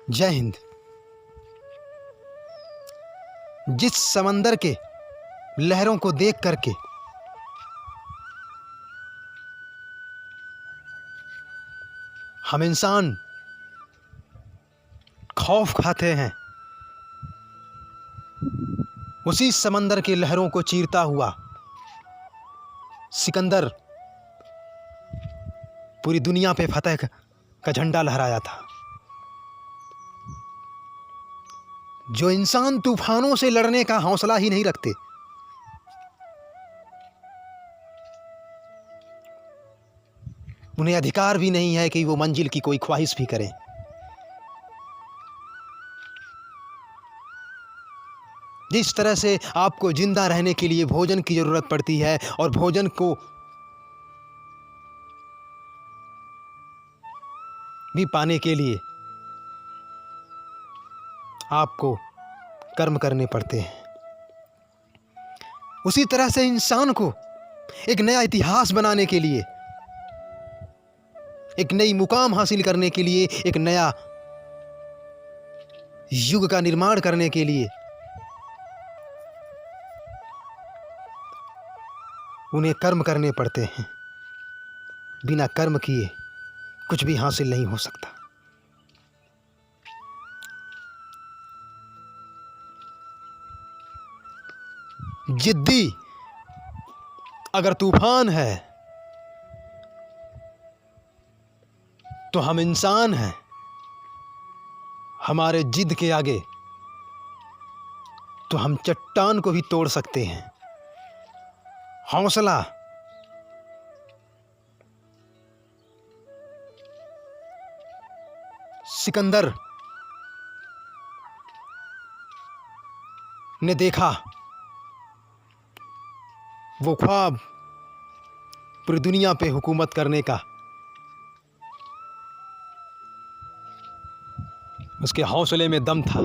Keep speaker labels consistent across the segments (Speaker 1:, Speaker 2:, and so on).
Speaker 1: जय हिंद। जिस समंदर के लहरों को देख करके हम इंसान खौफ खाते हैं, उसी समंदर के लहरों को चीरता हुआ सिकंदर पूरी दुनिया पे फतह का झंडा लहराया था। जो इंसान तूफानों से लड़ने का हौसला ही नहीं रखते, उन्हें अधिकार भी नहीं है कि वो मंजिल की कोई ख्वाहिश भी करें। जिस तरह से आपको जिंदा रहने के लिए भोजन की जरूरत पड़ती है और भोजन को भी पाने के लिए आपको कर्म करने पड़ते हैं, उसी तरह से इंसान को एक नया इतिहास बनाने के लिए, एक नई मुकाम हासिल करने के लिए, एक नया युग का निर्माण करने के लिए उन्हें कर्म करने पड़ते हैं। बिना कर्म किए कुछ भी हासिल नहीं हो सकता। जिद्दी अगर तूफान है तो हम इंसान हैं। हमारे जिद के आगे तो हम चट्टान को भी तोड़ सकते हैं। हौसला सिकंदर ने देखा, वो ख्वाब पूरी दुनिया पे हुकूमत करने का। उसके हौसले में दम था,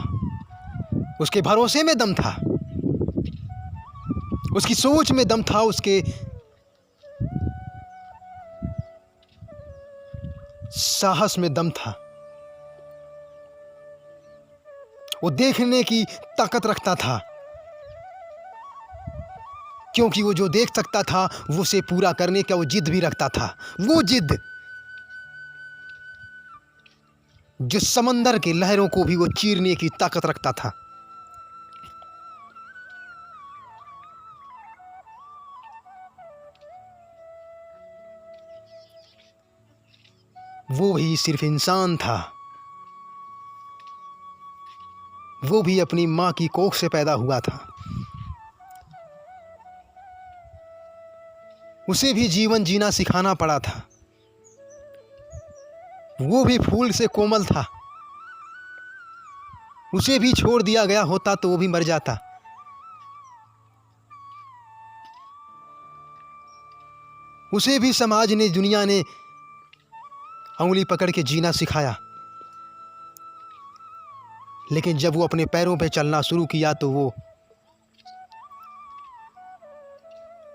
Speaker 1: उसके भरोसे में दम था, उसकी सोच में दम था, उसके साहस में दम था। वो देखने की ताकत रखता था, क्योंकि वो जो देख सकता था वो उसे पूरा करने का वो जिद भी रखता था। वो जिद जो समंदर के लहरों को भी वो चीरने की ताकत रखता था। वो भी सिर्फ इंसान था, वो भी अपनी मां की कोख से पैदा हुआ था। उसे भी जीवन जीना सिखाना पड़ा था। वो भी फूल से कोमल था, उसे भी छोड़ दिया गया होता तो वो भी मर जाता। उसे भी समाज ने, दुनिया ने उंगली पकड़ के जीना सिखाया। लेकिन जब वो अपने पैरों पे चलना शुरू किया तो वो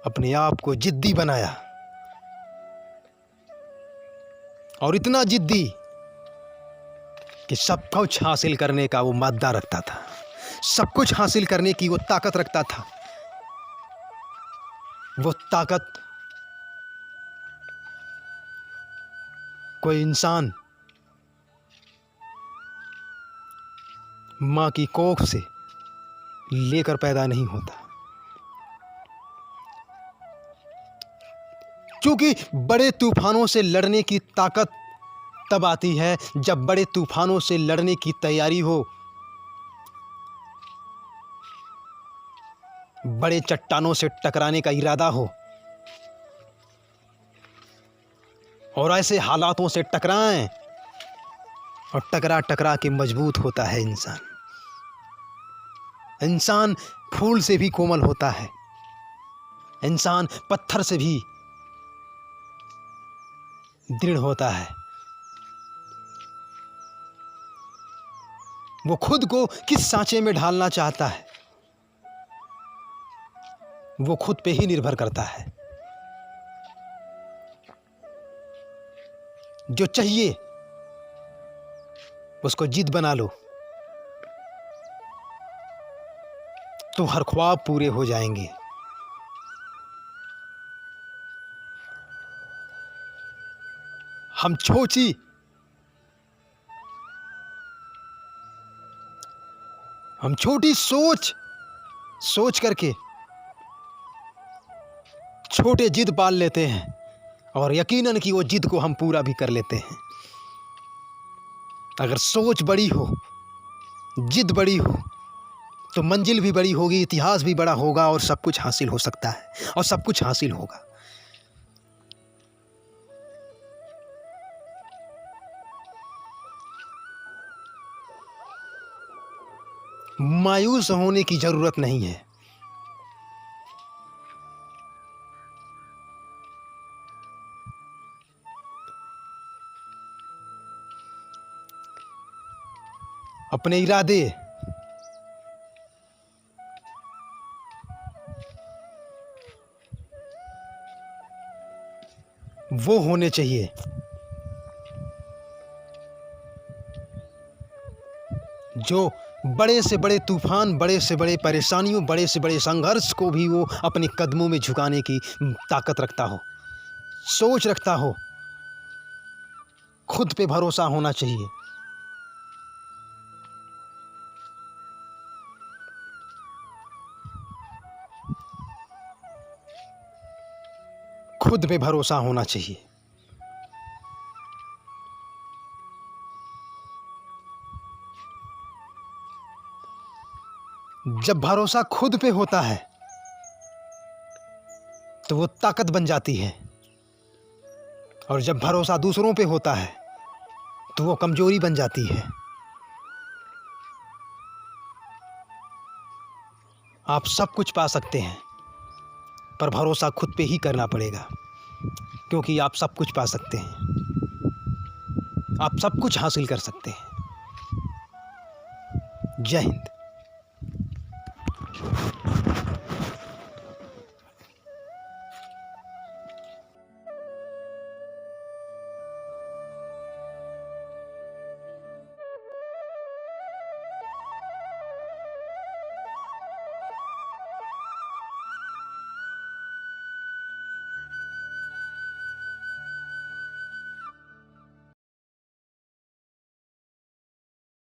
Speaker 1: अपने आप को जिद्दी बनाया, और इतना जिद्दी कि सब कुछ हासिल करने का वो मादा रखता था, सब कुछ हासिल करने की वो ताकत रखता था। वो ताकत कोई इंसान मां की कोख से लेकर पैदा नहीं होता, क्योंकि बड़े तूफानों से लड़ने की ताकत तब आती है जब बड़े तूफानों से लड़ने की तैयारी हो, बड़े चट्टानों से टकराने का इरादा हो, और ऐसे हालातों से टकराएं, और टकरा टकरा के मजबूत होता है इंसान। इंसान फूल से भी कोमल होता है, इंसान पत्थर से भी दृढ़ होता है। वो खुद को किस सांचे में ढालना चाहता है वो खुद पे ही निर्भर करता है। जो चाहिए उसको जिद बना लो तो हर ख्वाब पूरे हो जाएंगे। हम छोटी सोच करके छोटे जिद पाल लेते हैं और यकीनन कि वो जिद को हम पूरा भी कर लेते हैं। अगर सोच बड़ी हो, जिद बड़ी हो, तो मंजिल भी बड़ी होगी, इतिहास भी बड़ा होगा और सब कुछ हासिल हो सकता है और सब कुछ हासिल होगा। मायूस होने की जरूरत नहीं है। अपने इरादे वो होने चाहिए जो बड़े से बड़े तूफान, बड़े से बड़े परेशानियों, बड़े से बड़े संघर्ष को भी वो अपने कदमों में झुकाने की ताकत रखता हो, सोच रखता हो। खुद पे भरोसा होना चाहिए। खुद पे भरोसा होना चाहिए। जब भरोसा खुद पे होता है तो वो ताकत बन जाती है, और जब भरोसा दूसरों पे होता है तो वो कमजोरी बन जाती है। आप सब कुछ पा सकते हैं, पर भरोसा खुद पे ही करना पड़ेगा, क्योंकि आप सब कुछ पा सकते हैं, आप सब कुछ हासिल कर सकते हैं। जय हिंद।